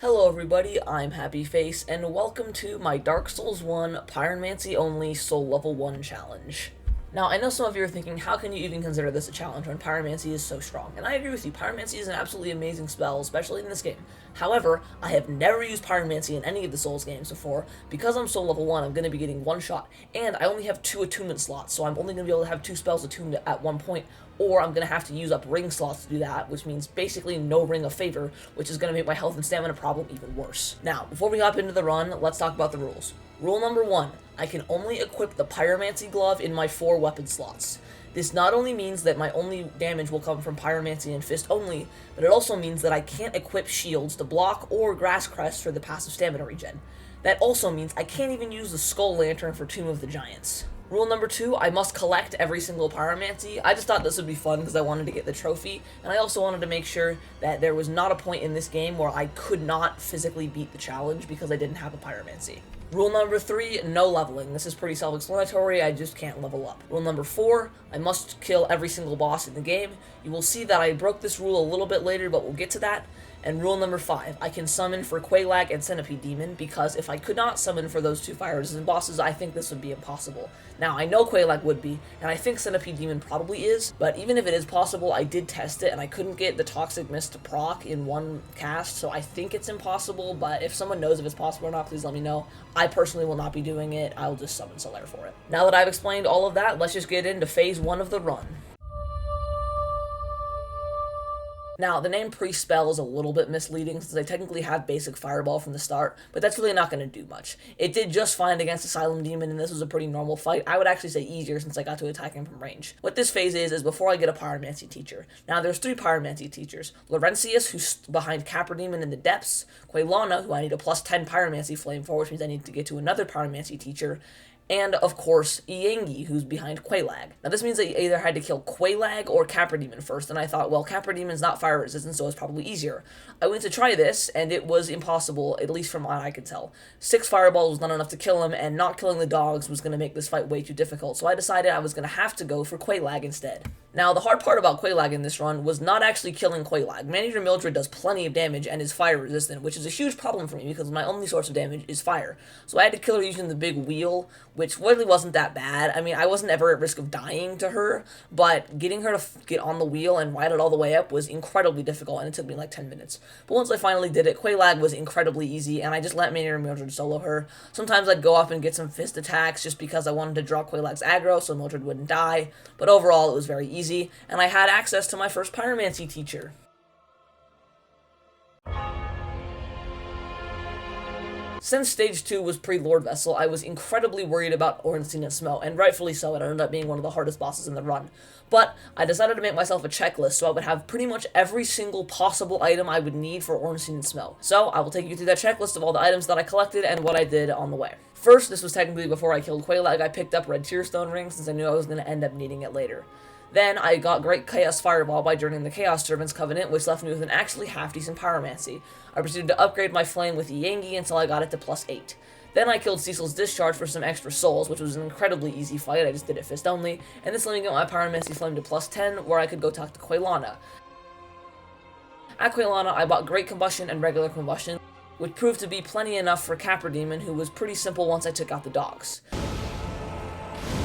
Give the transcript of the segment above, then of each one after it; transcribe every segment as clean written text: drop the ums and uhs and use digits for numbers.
Hello everybody, I'm Happy Face, and welcome to my Dark Souls 1 Pyromancy only Soul Level 1 challenge. Now, I know some of you are thinking, how can you even consider this a challenge when Pyromancy is so strong? And I agree with you, Pyromancy is an absolutely amazing spell, especially in this game. However, I have never used Pyromancy in any of the Souls games before. Because I'm Soul Level 1, I'm going to be getting one shot, and I only have 2 attunement slots, so I'm only going to be able to have 2 spells attuned at one point, or I'm going to have to use up ring slots to do that, which means basically no Ring of Favor, which is going to make my health and stamina problem even worse. Now, before we hop into the run, let's talk about the rules. Rule number 1, I can only equip the Pyromancy glove in my 4 weapon slots. This not only means that my only damage will come from Pyromancy and Fist only, but it also means that I can't equip shields to block or Grass Crest for the passive stamina regen. That also means I can't even use the Skull Lantern for Tomb of the Giants. Rule number 2, I must collect every single Pyromancy. I just thought this would be fun because I wanted to get the trophy, and I also wanted to make sure that there was not a point in this game where I could not physically beat the challenge because I didn't have a Pyromancy. Rule number 3, no leveling. This is pretty self-explanatory, I just can't level up. Rule number 4, I must kill every single boss in the game. You will see that I broke this rule a little bit later, but we'll get to that. And rule number 5, I can summon for Quelaag and Centipede Demon, because if I could not summon for those 2 fire resistant bosses, I think this would be impossible. Now, I know Quelaag would be, and I think Centipede Demon probably is, but even if it is possible, I did test it, and I couldn't get the Toxic Mist to proc in one cast, so I think it's impossible, but if someone knows if it's possible or not, please let me know. I personally will not be doing it, I'll just summon Solaire for it. Now that I've explained all of that, let's just get into phase 1 of the run. Now, the name Pre-Spell is a little bit misleading since I technically have basic Fireball from the start, but that's really not going to do much. It did just fine against Asylum Demon, and this was a pretty normal fight. I would actually say easier since I got to attack him from range. What this phase is before I get a Pyromancy teacher. Now, there's 3 Pyromancy teachers. Laurentius, who's behind Capra Demon in the depths, Quelana, who I need a plus 10 Pyromancy flame for, which means I need to get to another Pyromancy teacher, and, of course, Iengi, who's behind Quelaag. Now, this means that you either had to kill Quelaag or Capra Demon first, and I thought, well, Capra Demon's not fire resistant, so it's probably easier. I went to try this, and it was impossible, at least from what I could tell. 6 fireballs was not enough to kill him, and not killing the dogs was going to make this fight way too difficult, so I decided I was going to have to go for Quelaag instead. Now, the hard part about Quelaag in this run was not actually killing Quelaag. Maneater Mildred does plenty of damage and is fire resistant, which is a huge problem for me because my only source of damage is fire. So I had to kill her using the big wheel, which really wasn't that bad. I mean, I wasn't ever at risk of dying to her, but getting her to get on the wheel and ride it all the way up was incredibly difficult, and it took me like 10 minutes. But once I finally did it, Quelaag was incredibly easy, and I just let Maneater Mildred solo her. Sometimes I'd go up and get some fist attacks just because I wanted to draw Quelaag's aggro so Mildred wouldn't die, but overall it was very easy, and I had access to my first Pyromancy teacher. Since Stage 2 was pre-Lord Vessel, I was incredibly worried about Ornstein and Smo, and rightfully so. It ended up being one of the hardest bosses in the run. But I decided to make myself a checklist so I would have pretty much every single possible item I would need for Ornstein and Smo. So I will take you through that checklist of all the items that I collected and what I did on the way. First, this was technically before I killed Quelaag, I picked up Red Tearstone Ring since I knew I was going to end up needing it later. Then I got Great Chaos Fireball by joining the Chaos Servants Covenant, which left me with an actually half-decent Pyromancy. I proceeded to upgrade my flame with Iengi until I got it to plus 8. Then I killed Cecil's Discharge for some extra souls, which was an incredibly easy fight. I just did it fist only, and this let me get my Pyromancy flame to plus 10, where I could go talk to Quelana. At Quelana, I bought Great Combustion and Regular Combustion, which proved to be plenty enough for Capra Demon, who was pretty simple once I took out the dogs.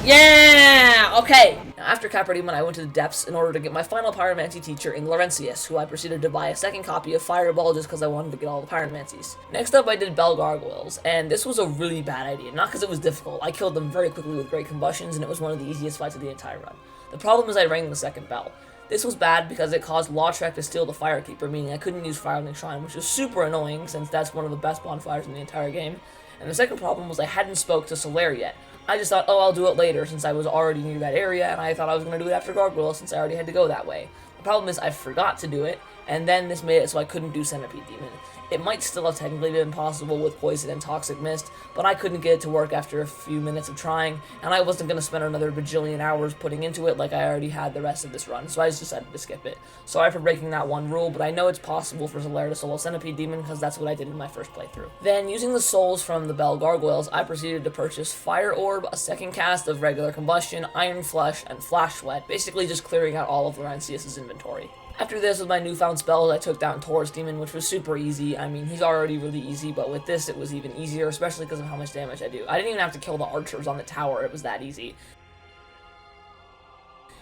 Yeah! Okay! Now, after Capra Demon, I went to the depths in order to get my final Pyromancy teacher in Laurentius, who I proceeded to buy a second copy of Fireball just because I wanted to get all the Pyromancies. Next up, I did Bell Gargoyles, and this was a really bad idea. Not because it was difficult. I killed them very quickly with Great Combustions, and it was one of the easiest fights of the entire run. The problem is I rang the second bell. This was bad because it caused Lautrec to steal the Firekeeper, meaning I couldn't use Firelink Shrine, which was super annoying since that's one of the best bonfires in the entire game. And the second problem was I hadn't spoke to Solaire yet. I just thought, oh, I'll do it later since I was already near that area, and I thought I was going to do it after Gargoyle since I already had to go that way. The problem is I forgot to do it, and then this made it so I couldn't do Centipede Demon. It might still have technically been possible with Poison and Toxic Mist, but I couldn't get it to work after a few minutes of trying, and I wasn't going to spend another bajillion hours putting into it like I already had the rest of this run, so I just decided to skip it. Sorry for breaking that one rule, but I know it's possible for Solaire to solo Centipede Demon because that's what I did in my first playthrough. Then, using the souls from the Bell Gargoyles, I proceeded to purchase Fire Orb, a second cast of Regular Combustion, Iron Flesh, and Flash Sweat, basically just clearing out all of Laurentius' inventory. After this, with my newfound spells, I took down Taurus Demon, which was super easy. I mean, he's already really easy, but with this, it was even easier, especially because of how much damage I do. I didn't even have to kill the archers on the tower, it was that easy.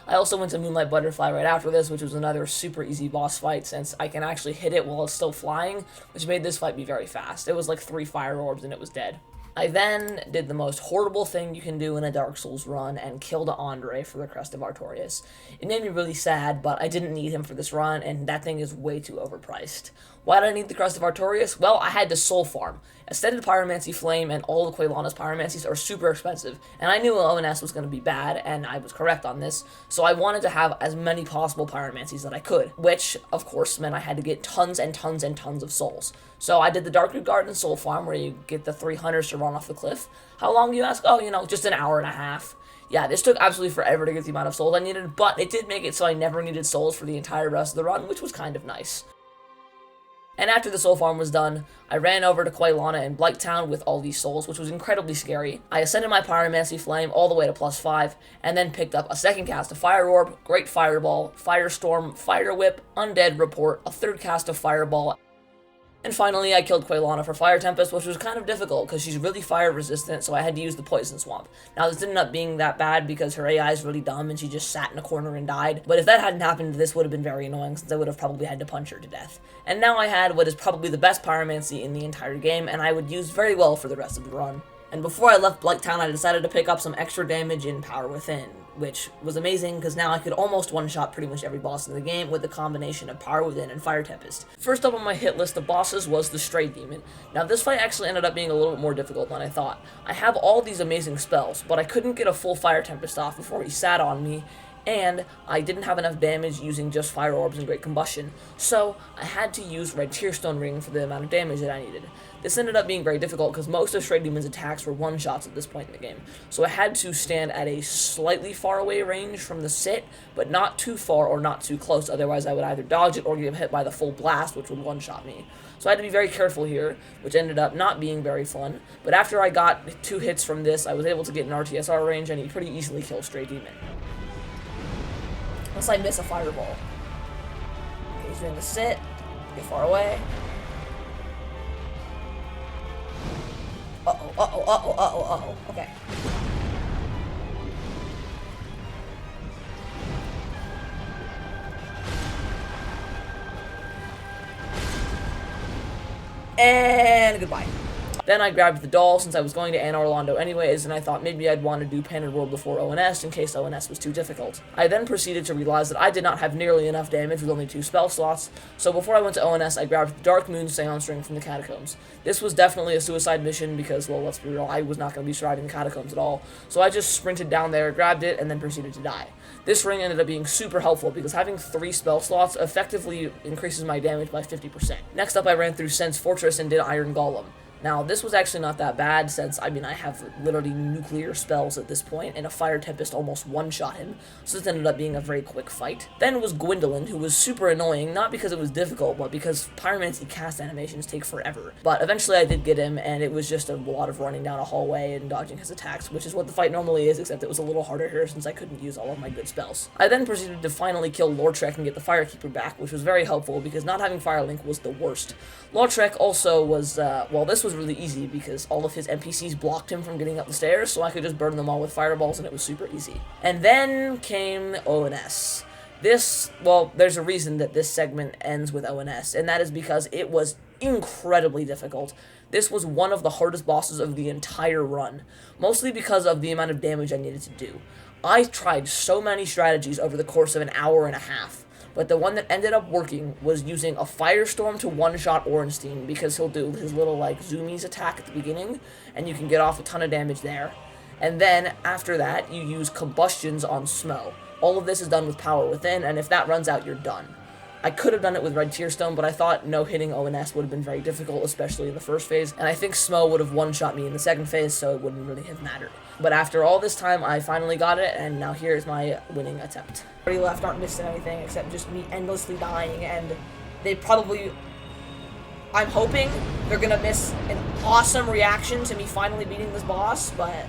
I also went to Moonlight Butterfly right after this, which was another super easy boss fight, since I can actually hit it while it's still flying, which made this fight be very fast. It was like 3 fire orbs and it was dead. I then did the most horrible thing you can do in a Dark Souls run and killed Andre for the Crest of Artorias. It made me really sad, but I didn't need him for this run, and that thing is way too overpriced. Why did I need the Crest of Artorias? Well, I had to soul farm. Ascended Pyromancy Flame and all of Quaylana's Pyromancies are super expensive, and I knew ONS was going to be bad, and I was correct on this, so I wanted to have as many possible Pyromancies that I could, which, of course, meant I had to get tons and tons and tons of souls. So I did the Darkroot Garden Soul Farm, where you get the 3 hunters to run off the cliff. How long, you ask? Oh, just an hour and a half. Yeah, this took absolutely forever to get the amount of souls I needed, but it did make it so I never needed souls for the entire rest of the run, which was kind of nice. And after the soul farm was done, I ran over to Quaylana in Blighttown with all these souls, which was incredibly scary. I ascended my Pyromancy Flame all the way to +5, and then picked up a second cast of Fire Orb, Great Fireball, Firestorm, Fire Whip, Undead Report, a third cast of Fireball, and finally, I killed Quaylana for Fire Tempest, which was kind of difficult because she's really fire resistant, so I had to use the Poison Swamp. Now, this ended up being that bad because her AI is really dumb and she just sat in a corner and died. But if that hadn't happened, this would have been very annoying since I would have probably had to punch her to death. And now I had what is probably the best Pyromancy in the entire game, and I would use very well for the rest of the run. And before I left Blighttown, I decided to pick up some extra damage in Power Within, which was amazing because now I could almost one-shot pretty much every boss in the game with the combination of Power Within and Fire Tempest. First up on my hit list of bosses was the Stray Demon. Now this fight actually ended up being a little bit more difficult than I thought. I have all these amazing spells, but I couldn't get a full Fire Tempest off before he sat on me, and I didn't have enough damage using just Fire Orbs and Great Combustion, so I had to use Red Tearstone Ring for the amount of damage that I needed. This ended up being very difficult because most of Stray Demon's attacks were one-shots at this point in the game, so I had to stand at a slightly far away range from the sit, but not too far or not too close, otherwise I would either dodge it or get hit by the full blast, which would one-shot me. So I had to be very careful here, which ended up not being very fun, but after I got 2 hits from this, I was able to get an RTSR range and he pretty easily killed Stray Demon. Unless I miss a fireball. Okay, he's doing the sit, get far away. Uh-oh, okay. And goodbye. Then I grabbed the doll since I was going to Anor Londo anyways, and I thought maybe I'd want to do Painted World before ONS in case ONS was too difficult. I then proceeded to realize that I did not have nearly enough damage with only 2 spell slots, so before I went to ONS I grabbed the Dark Moon Seance Ring from the Catacombs. This was definitely a suicide mission because, well, let's be real, I was not going to be surviving the Catacombs at all, so I just sprinted down there, grabbed it, and then proceeded to die. This ring ended up being super helpful because having 3 spell slots effectively increases my damage by 50%. Next up I ran through Sense Fortress and did Iron Golem. Now, this was actually not that bad since, I have literally nuclear spells at this point, and a Fire Tempest almost one-shot him, so this ended up being a very quick fight. Then was Gwendolyn, who was super annoying, not because it was difficult, but because Pyromancy cast animations take forever. But eventually I did get him, and it was just a lot of running down a hallway and dodging his attacks, which is what the fight normally is, except it was a little harder here since I couldn't use all of my good spells. I then proceeded to finally kill Lortrek and get the Firekeeper back, which was very helpful because not having Firelink was the worst. Lortrek also was, well, this was really easy because all of his NPCs blocked him from getting up the stairs, so I could just burn them all with fireballs and it was super easy. And then came ONS. This, well, there's a reason that this segment ends with ONS, and that is because it was incredibly difficult. This was one of the hardest bosses of the entire run, mostly because of the amount of damage I needed to do. I tried so many strategies over the course of an hour and a half, but the one that ended up working was using a Firestorm to one-shot Ornstein because he'll do his little, zoomies attack at the beginning, and you can get off a ton of damage there. And then, after that, you use Combustions on Smo. All of this is done with Power Within, and if that runs out, you're done. I could have done it with Red Tearstone, but I thought no-hitting ONS would have been very difficult, especially in the first phase, and I think Smo would have one-shot me in the second phase, so it wouldn't really have mattered. But after all this time, I finally got it, and now here's my winning attempt. Everybody left aren't missing anything except just me endlessly dying, and they probably... I'm hoping they're gonna miss an awesome reaction to me finally beating this boss, but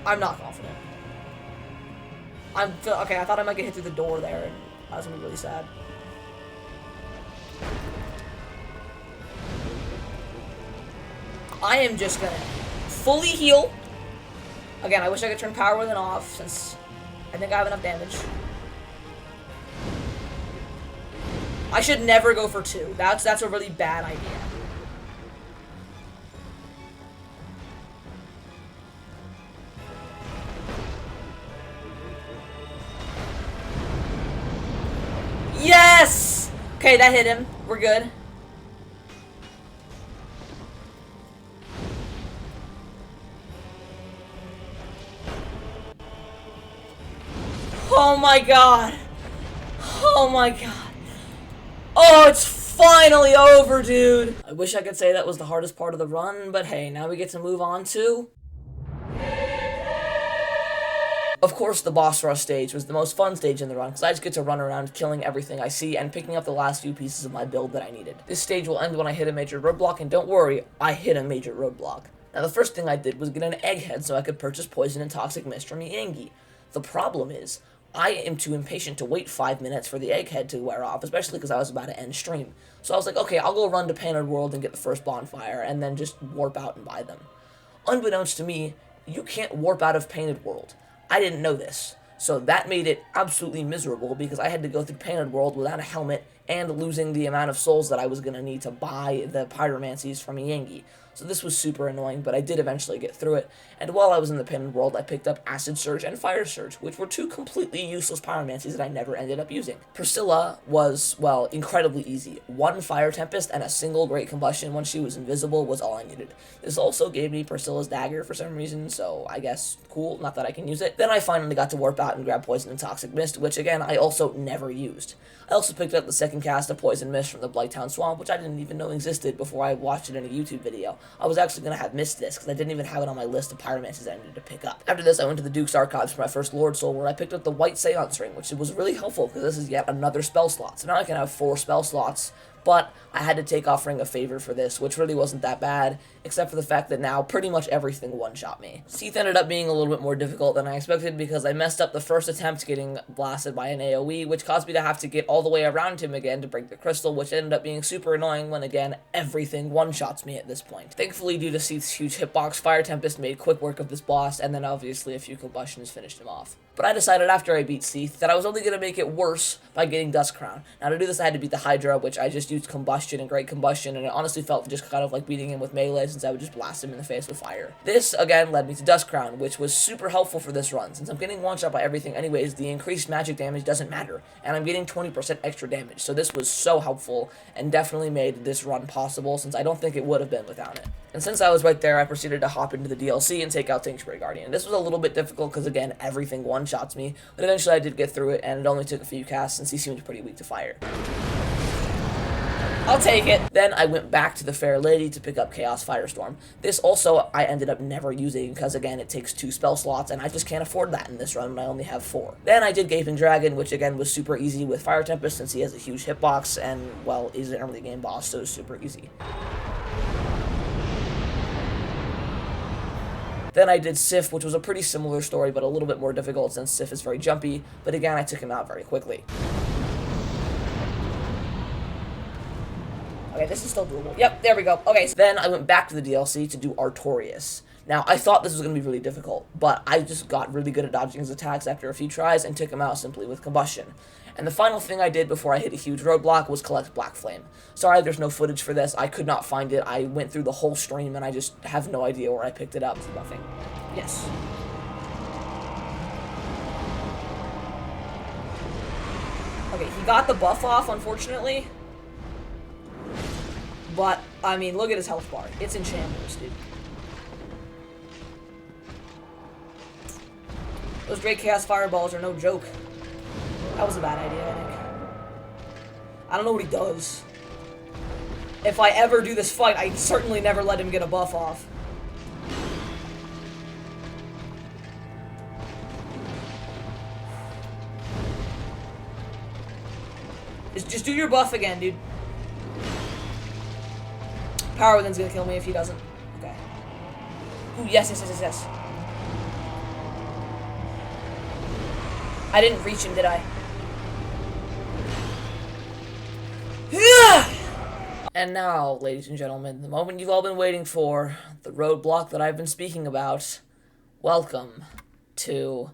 I'm not confident. Okay, I thought I might get hit through the door there, and that was gonna be really sad. I am just gonna fully heal. Again, I wish I could turn Power Within off, since I think I have enough damage. I should never go for 2. That's a really bad idea. Yes! Okay, that hit him. We're good. Oh my god. Oh my god. Oh, it's finally over, dude. I wish I could say that was the hardest part of the run, but hey, now we get to move on to... Of course, the boss rush stage was the most fun stage in the run, because I just get to run around killing everything I see and picking up the last few pieces of my build that I needed. This stage will end when I hit a major roadblock, and don't worry, I hit a major roadblock. Now, the first thing I did was get an egghead so I could purchase poison and toxic mist from Yangi. The problem is, I am too impatient to wait 5 minutes for the egghead to wear off, especially because I was about to end stream. So I was like, okay, I'll go run to Painted World and get the first bonfire, and then just warp out and buy them. Unbeknownst to me, you can't warp out of Painted World. I didn't know this, so that made it absolutely miserable because I had to go through Painted World without a helmet and losing the amount of souls that I was going to need to buy the pyromancies from Yangi. So this was super annoying, but I did eventually get through it, and while I was in the Painted World, I picked up Acid Surge and Fire Surge, which were 2 completely useless pyromancies that I never ended up using. Priscilla was, well, incredibly easy. 1 Fire Tempest and a single Great Combustion when she was invisible was all I needed. This also gave me Priscilla's Dagger for some reason, so I guess cool, not that I can use it. Then I finally got to warp out and grab Poison and Toxic Mist, which again, I also never used. I also picked up the second cast of Poison Mist from the Blighttown Swamp, which I didn't even know existed before I watched it in a YouTube video. I was actually going to have missed this, because I didn't even have it on my list of pyromancies I needed to pick up. After this, I went to the Duke's Archives for my first Lord Soul, where I picked up the White Seance Ring, which was really helpful, because this is yet another spell slot. So now I can have 4 spell slots, but I had to take off Ring of Favor for this, which really wasn't that bad, except for the fact that now pretty much everything one-shot me. Seath ended up being a little bit more difficult than I expected because I messed up the first attempt getting blasted by an AoE, which caused me to have to get all the way around him again to break the crystal, which ended up being super annoying when, again, everything one-shots me at this point. Thankfully, due to Seath's huge hitbox, Fire Tempest made quick work of this boss, and then obviously a few combustions finished him off. But I decided after I beat Seath that I was only going to make it worse by getting Dust Crown. Now to do this I had to beat the Hydra, which I just used Combustion and Great Combustion, and it honestly felt just kind of like beating him with melee since I would just blast him in the face with fire. This, again, led me to Dust Crown, which was super helpful for this run. Since I'm getting one-shot by everything anyways, the increased magic damage doesn't matter, and I'm getting 20% extra damage, so this was so helpful, and definitely made this run possible, since I don't think it would have been without it. And since I was right there, I proceeded to hop into the DLC and take out Sanctuary Guardian. This was a little bit difficult because, again, everything one-shots me, but eventually I did get through it, and it only took a few casts since he seemed pretty weak to fire. I'll take it. Then I went back to the Fair Lady to pick up Chaos Firestorm. This also I ended up never using because, again, it takes 2 spell slots, and I just can't afford that in this run when I only have 4. Then I did Gaping Dragon, which, again, was super easy with Fire Tempest since he has a huge hitbox, and, well, he's an early game boss, so it's super easy. Then I did Sif, which was a pretty similar story, but a little bit more difficult since Sif is very jumpy, but again, I took him out very quickly. Okay, this is still doable. Yep, there we go. Okay, so then I went back to the DLC to do Artorias. Now, I thought this was going to be really difficult, but I just got really good at dodging his attacks after a few tries and took him out simply with Combustion. And the final thing I did before I hit a huge roadblock was collect Black Flame. Sorry, there's no footage for this. I could not find it. I went through the whole stream, and I just have no idea where I picked it up. It's nothing. Yes. Okay, he got the buff off, unfortunately. But, I mean, look at his health bar. It's in shambles, dude. Those Great Chaos Fireballs are no joke. That was a bad idea, I think. I don't know what he does. If I ever do this fight, I'd certainly never let him get a buff off. Just do your buff again, dude. Power Within's gonna kill me if he doesn't. Okay. Ooh, yes. I didn't reach him, did I? And now, ladies and gentlemen, the moment you've all been waiting for, the roadblock that I've been speaking about. Welcome to...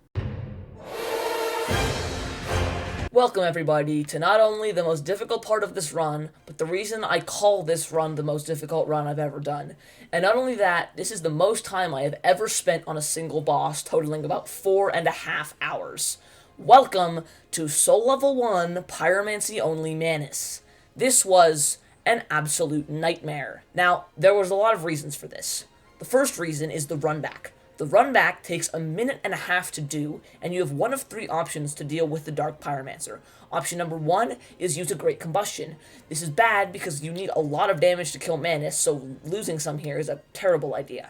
Welcome, everybody, to not only the most difficult part of this run, but the reason I call this run the most difficult run I've ever done. And not only that, this is the most time I have ever spent on a single boss, totaling about 4.5 hours. Welcome to Soul Level 1 Pyromancy Only Manus. This was an absolute nightmare. Now, there was a lot of reasons for this. The first reason is the run back. The run back takes 1.5 minutes to do, and you have one of 3 options to deal with the Dark Pyromancer. Option number 1 is use a Great Combustion. This is bad because you need a lot of damage to kill Manus, so losing some here is a terrible idea.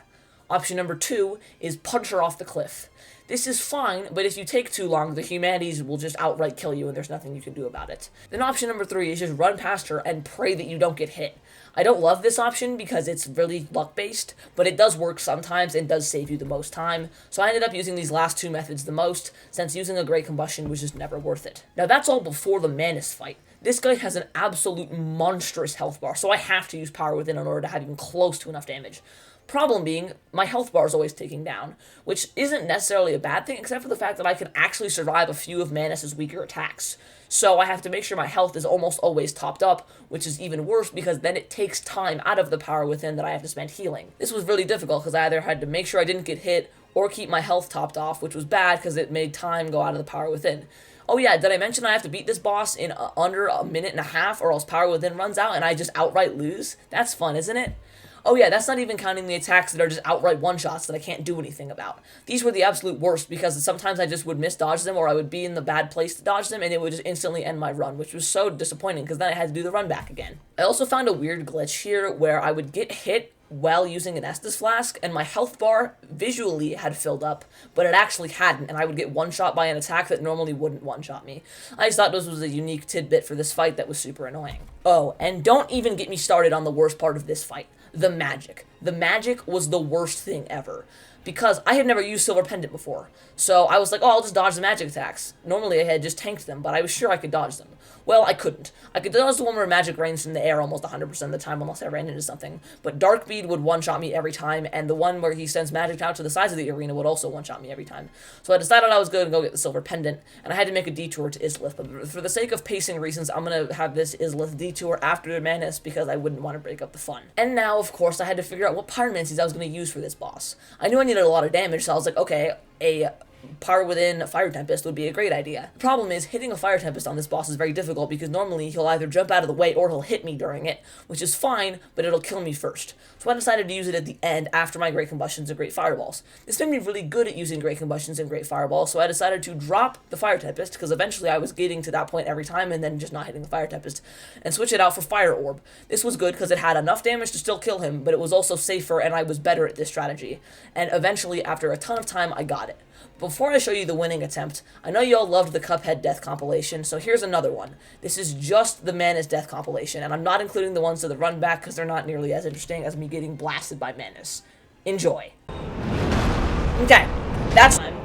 Option number 2 is punch her off the cliff. This is fine, but if you take too long, the humanities will just outright kill you and there's nothing you can do about it. Then option number 3 is just run past her and pray that you don't get hit. I don't love this option because it's really luck-based, but it does work sometimes and does save you the most time, so I ended up using these last 2 methods the most, since using a Great Combustion was just never worth it. Now that's all before the Manus fight. This guy has an absolute monstrous health bar, so I have to use Power Within in order to have even close to enough damage. Problem being, my health bar is always ticking down, which isn't necessarily a bad thing, except for the fact that I can actually survive a few of Manus' weaker attacks. So I have to make sure my health is almost always topped up, which is even worse because then it takes time out of the Power Within that I have to spend healing. This was really difficult because I either had to make sure I didn't get hit or keep my health topped off, which was bad because it made time go out of the Power Within. Oh yeah, did I mention I have to beat this boss in under 1.5 minutes or else Power Within runs out and I just outright lose? That's fun, isn't it? Oh yeah, that's not even counting the attacks that are just outright one-shots that I can't do anything about. These were the absolute worst because sometimes I just would miss-dodge them or I would be in the bad place to dodge them and it would just instantly end my run, which was so disappointing because then I had to do the run back again. I also found a weird glitch here where I would get hit while using an Estus Flask, and my health bar visually had filled up, but it actually hadn't, and I would get one-shot by an attack that normally wouldn't one-shot me. I just thought this was a unique tidbit for this fight that was super annoying. Oh, and don't even get me started on the worst part of this fight. The magic. The magic was the worst thing ever. Because I had never used Silver Pendant before. So I was like, oh, I'll just dodge the magic attacks. Normally I had just tanked them, but I was sure I could dodge them. Well, I couldn't. I could dodge the one where magic rains from the air almost 100% of the time unless I ran into something. But Dark Bead would one-shot me every time, and the one where he sends magic out to the sides of the arena would also one-shot me every time. So I decided I was going to go get the Silver Pendant, and I had to make a detour to Izlith. But for the sake of pacing reasons, I'm going to have this Izlith detour after Manus because I wouldn't want to break up the fun. And now, of course, I had to figure out what pyromancies I was going to use for this boss. I knew I needed a lot of damage, so I was like, okay, a Power Within Fire Tempest would be a great idea. The problem is, hitting a Fire Tempest on this boss is very difficult because normally he'll either jump out of the way or he'll hit me during it, which is fine, but it'll kill me first. So I decided to use it at the end after my Great Combustions and Great Fireballs. This made me really good at using Great Combustions and Great Fireballs, so I decided to drop the Fire Tempest, because eventually I was getting to that point every time and then just not hitting the Fire Tempest, and switch it out for Fire Orb. This was good because it had enough damage to still kill him, but it was also safer and I was better at this strategy. And eventually, after a ton of time, I got it. Before I show you the winning attempt, I know you all loved the Cuphead death compilation, so here's another one. This is just the Manus death compilation, and I'm not including the ones to the run back because they're not nearly as interesting as me getting blasted by Manus. Enjoy. Okay, that's time.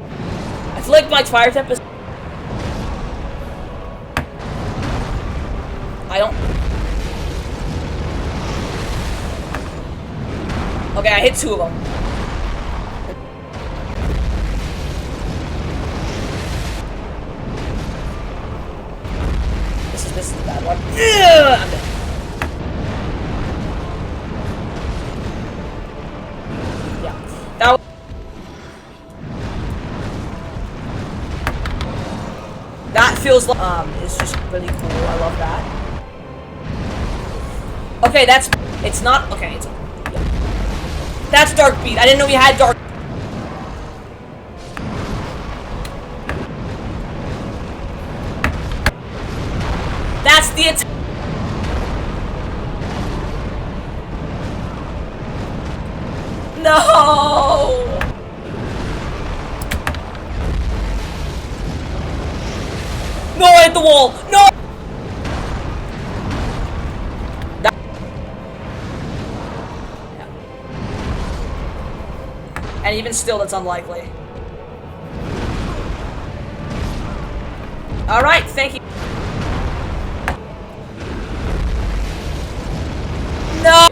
I flicked my Fire Tempest. I don't... Okay, I hit 2 of them. This is the bad one. I'm dead. Yeah. That feels like it's just really cool. I love that. Okay, it's not okay, yeah. That's Dark Beat. I didn't know we had Dark. That's the attack. No! No, I hit the wall! No! And even still, that's unlikely. Alright, thank you. No!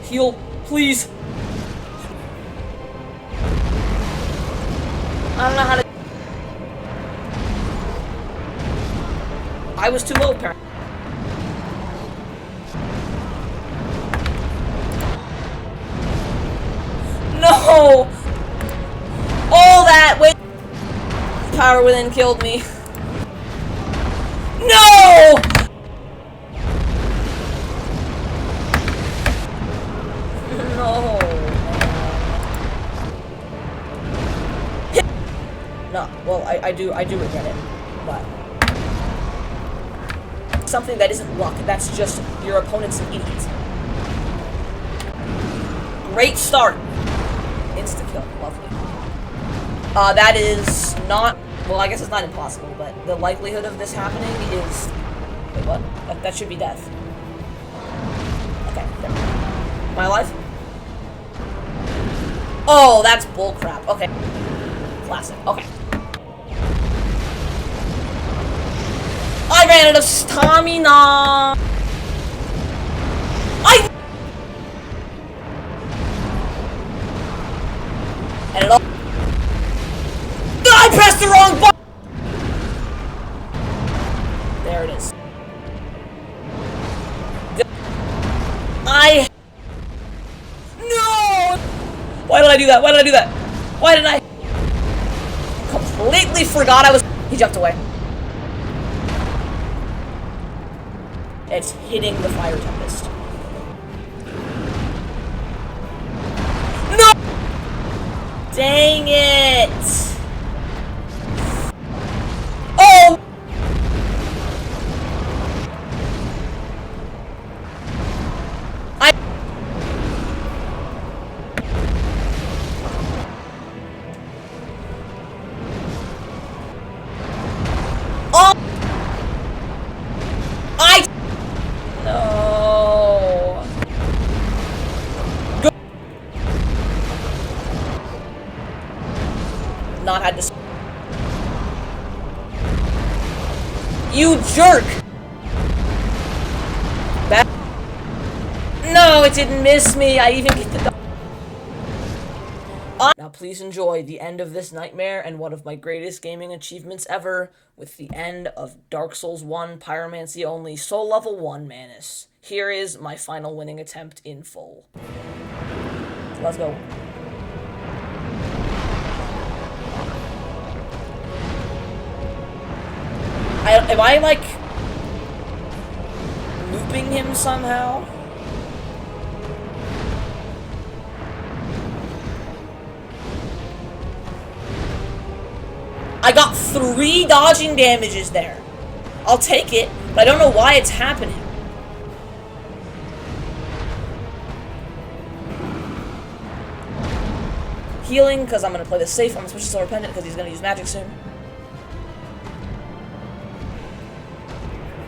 Heal, please. I don't know how to... I was too low, apparently. No! All that wait. Power within killed me. No! No. No. Well, I do regret it, but something that isn't luck. That's just your opponent's an idiot. Great start. Insta kill. Lovely. That is not... Well, I guess it's not impossible, but the likelihood of this happening is... Wait, what? That should be death. Okay, there. Am I alive? Oh, that's bullcrap. Okay. Classic. Okay. I ran out of stamina! And it all... I pressed the wrong button! There it is. No! Why did I do that? Why did I do that? Why did I... Completely forgot I was... He jumped away. It's hitting the Fire Tempest. No! Dang it! Oh! No. Go. Not had to. You jerk! That. No, it didn't miss me. I even get the. Now please enjoy the end of this nightmare and one of my greatest gaming achievements ever with the end of Dark Souls 1 Pyromancy only Soul Level 1 Manus. Here is my final winning attempt in full. Let's go. Am I like looping him somehow? I got 3 dodging damages there. I'll take it, but I don't know why it's happening. Healing, because I'm going to play this safe. I'm going to switch to Solar Pendant because he's going to use magic soon.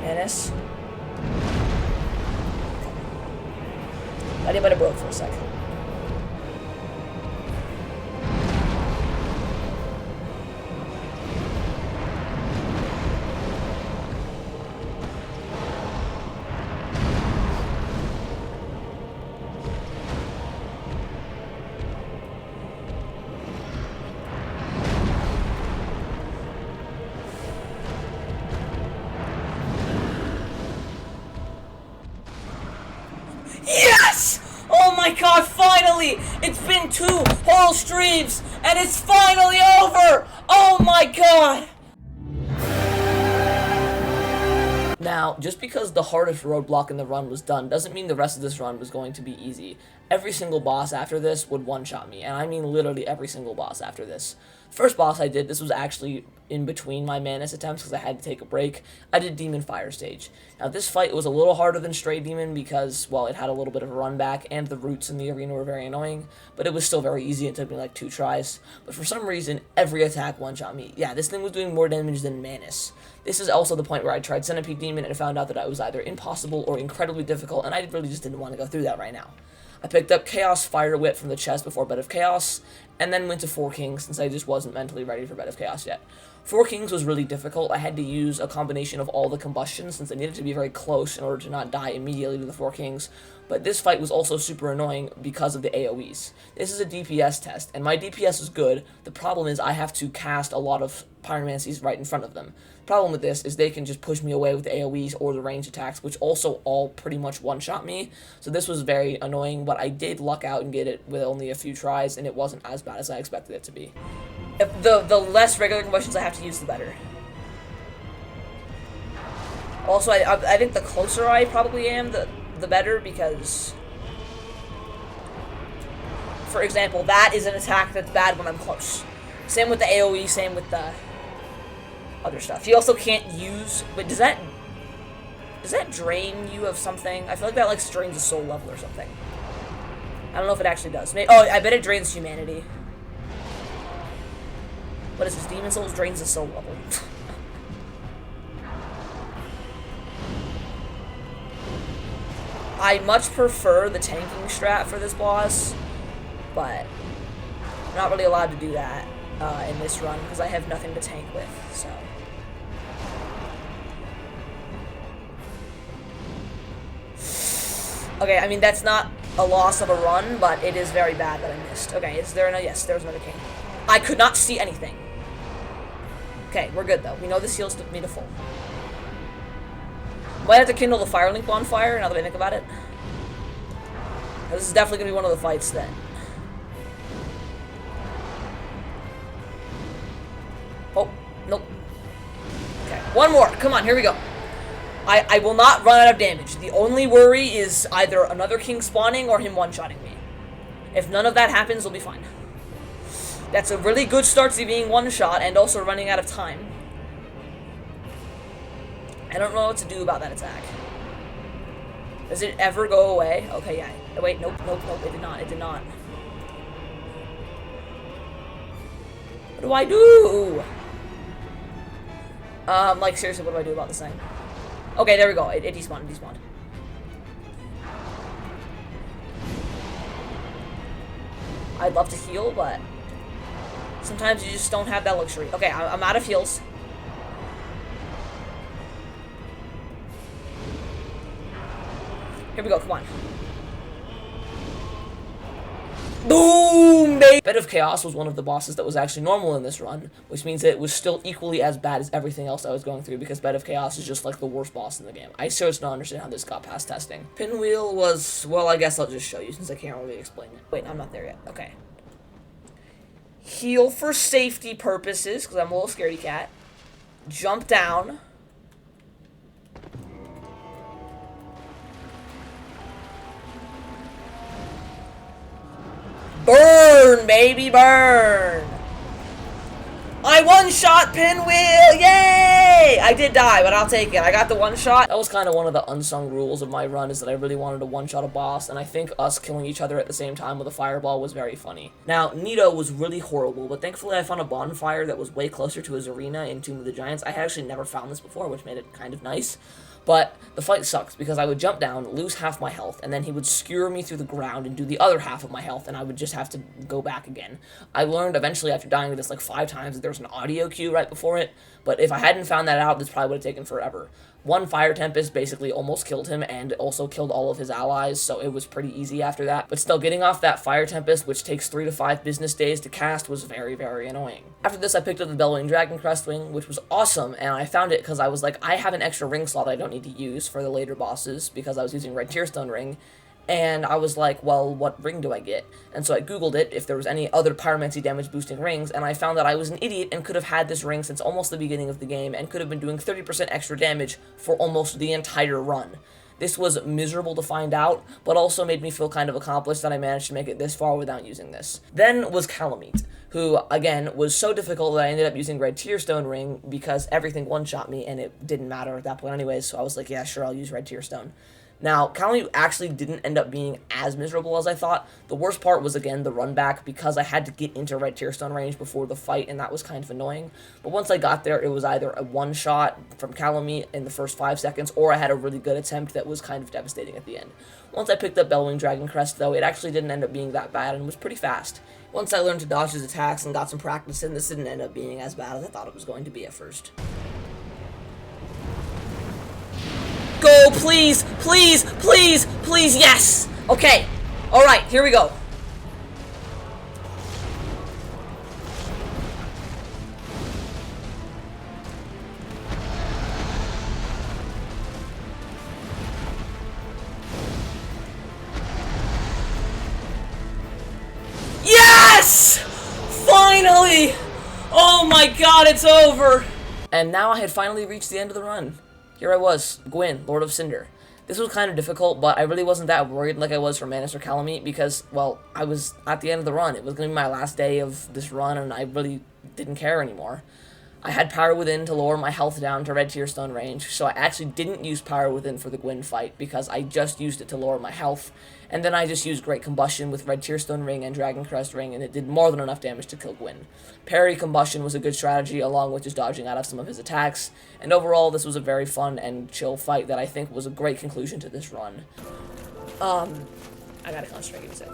Manus. I did but it broke for a second. Yes! Oh my god, finally! It's been 2 whole streams, and it's finally over! Oh my god! Now, just because the hardest roadblock in the run was done doesn't mean the rest of this run was going to be easy. Every single boss after this would one-shot me, and I mean literally every single boss after this. First boss I did, this was actually in between my Manus attempts because I had to take a break. I did Demon Fire Stage. Now this fight was a little harder than Stray Demon because, well, it had a little bit of a run back and the roots in the arena were very annoying, but it was still very easy. It took me like 2 tries. But for some reason, every attack one-shot me. Yeah, this thing was doing more damage than Manus. This is also the point where I tried Centipede Demon and found out that it was either impossible or incredibly difficult, and I really just didn't want to go through that right now. I picked up Chaos Fire Whip from the chest before Bed of Chaos, and then went to 4 Kings since I just wasn't mentally ready for Bed of Chaos yet. 4 Kings was really difficult. I had to use a combination of all the combustions since I needed to be very close in order to not die immediately to the 4 Kings, but this fight was also super annoying because of the AoEs. This is a DPS test, and my DPS is good. The problem is I have to cast a lot of Pyromancies right in front of them. The problem with this is they can just push me away with the AoEs or the range attacks, which also all pretty much one-shot me, so this was very annoying, but I did luck out and get it with only a few tries, and it wasn't as bad as I expected it to be. If the less regular combustions I have to use, the better. Also, I think the closer I probably am, the better, because, for example, that is an attack that's bad when I'm close. Same with the AoE, same with the other stuff. You also can't use, but does that drain you of something? I feel like that, like, drains a soul level or something. I don't know if it actually does. Maybe, oh, I bet it drains humanity. What is this? Demon Souls drains the soul level. I much prefer the tanking strat for this boss, but I'm not really allowed to do that in this run because I have nothing to tank with, so. Okay, I mean, that's not a loss of a run, but it is very bad that I missed. Okay, is there yes, there's another king. I could not see anything. Okay, we're good, though. We know this heals me to full. Might have to kindle the Firelink bonfire, now that I think about it. This is definitely going to be one of the fights then. Oh, nope. Okay, one more. Come on, here we go. I will not run out of damage. The only worry is either another king spawning or him one-shotting me. If none of that happens, we'll be fine. That's a really good start to being one-shot and also running out of time. I don't know what to do about that attack. Does it ever go away? Okay, yeah. Oh, wait, nope, nope, nope, it did not, it did not. What do I do? Like, seriously, what do I do about this thing? Okay, there we go, it despawned, it despawned. I'd love to heal, but sometimes you just don't have that luxury. Okay, I'm out of heals. Here we go, come on. Boom, baby! Bed of Chaos was one of the bosses that was actually normal in this run, which means that it was still equally as bad as everything else I was going through, because Bed of Chaos is just like the worst boss in the game. I seriously don't understand how this got past testing. Pinwheel was, well, I guess I'll just show you since I can't really explain it. Wait, I'm not there yet. Okay. Heal for safety purposes, because I'm a little scaredy cat. Jump down. Burn, baby, burn! I one-shot Pinwheel! Yay! I did die, but I'll take it. I got the one-shot. That was kind of one of the unsung rules of my run, is that I really wanted to one-shot a boss, and I think us killing each other at the same time with a fireball was very funny. Now, Nito was really horrible, but thankfully I found a bonfire that was way closer to his arena in Tomb of the Giants. I had actually never found this before, which made it kind of nice. But the fight sucks, because I would jump down, lose half my health, and then he would skewer me through the ground and do the other half of my health, and I would just have to go back again. I learned eventually after dying to this like 5 times that there was an audio cue right before it, but if I hadn't found that out, this probably would have taken forever. One Fire Tempest basically almost killed him and also killed all of his allies, so it was pretty easy after that. But still, getting off that Fire Tempest, which takes 3 to 5 business days to cast, was very, very annoying. After this, I picked up the Bellowing Dragon Crestwing, which was awesome, and I found it because I was like, I have an extra ring slot I don't need to use for the later bosses, because I was using Red Tearstone Ring, and I was like, well, what ring do I get? And so I googled it, if there was any other Pyromancy damage boosting rings, and I found that I was an idiot and could have had this ring since almost the beginning of the game, and could have been doing 30% extra damage for almost the entire run. This was miserable to find out, but also made me feel kind of accomplished that I managed to make it this far without using this. Then was Calamite, who, again, was so difficult that I ended up using Red Tearstone Ring, because everything one-shot me, and it didn't matter at that point anyways, so I was like, yeah, sure, I'll use Red Tearstone. Now, Calamity actually didn't end up being as miserable as I thought. The worst part was, again, the run back, because I had to get into red tier stone range before the fight, and that was kind of annoying. But once I got there, it was either a one-shot from Calamity in the first 5 seconds, or I had a really good attempt that was kind of devastating at the end. Once I picked up Bellwing Dragon Crest, though, it actually didn't end up being that bad and was pretty fast. Once I learned to dodge his attacks and got some practice in, this didn't end up being as bad as I thought it was going to be at first. Go, please, please, please, please, yes! Okay, alright, here we go. Yes! Finally! Oh my god, it's over! And now I had finally reached the end of the run. Here I was, Gwyn, Lord of Cinder. This was kind of difficult, but I really wasn't that worried like I was for Manus or Calamity, because, well, I was at the end of the run. It was going to be my last day of this run, and I really didn't care anymore. I had Power Within to lower my health down to red tier stone range, so I actually didn't use Power Within for the Gwyn fight, because I just used it to lower my health, and then I just used Great Combustion with red tier stone ring and Dragon Crest ring, and it did more than enough damage to kill Gwyn. Parry Combustion was a good strategy, along with just dodging out of some of his attacks, and overall this was a very fun and chill fight that I think was a great conclusion to this run. I gotta concentrate, give me a sec.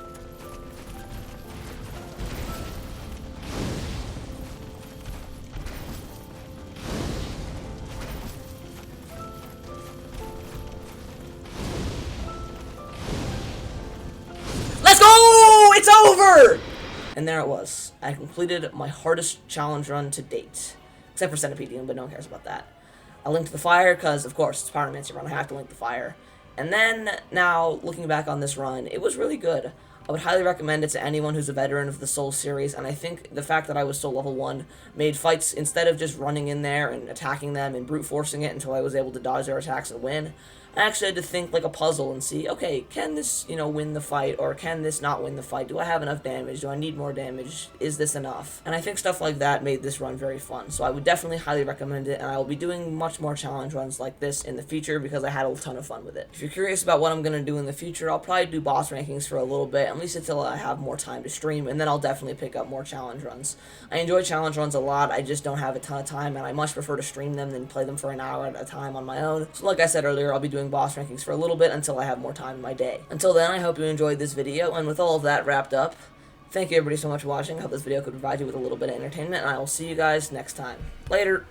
Let's go! It's over! And there it was. I completed my hardest challenge run to date. Except for Centipede Demon, but no one cares about that. I linked the fire, because, of course, it's Pyromancy run. I have to link the fire. And then, now, looking back on this run, it was really good. I would highly recommend it to anyone who's a veteran of the Soul series, and I think the fact that I was Soul level 1 made fights, instead of just running in there and attacking them and brute forcing it until I was able to dodge their attacks and win, I actually had to think like a puzzle and see, okay, can this, win the fight, or can this not win the fight? Do I have enough damage? Do I need more damage? Is this enough? And I think stuff like that made this run very fun, so I would definitely highly recommend it, and I will be doing much more challenge runs like this in the future because I had a ton of fun with it. If you're curious about what I'm going to do in the future, I'll probably do boss rankings for a little bit, at least until I have more time to stream, and then I'll definitely pick up more challenge runs. I enjoy challenge runs a lot, I just don't have a ton of time, and I much prefer to stream them than play them for an hour at a time on my own. So like I said earlier, I'll be doing boss rankings for a little bit until I have more time in my day. Until then, I hope you enjoyed this video, and with all of that wrapped up, thank you everybody so much for watching. I hope this video could provide you with a little bit of entertainment, and I will see you guys next time. Later!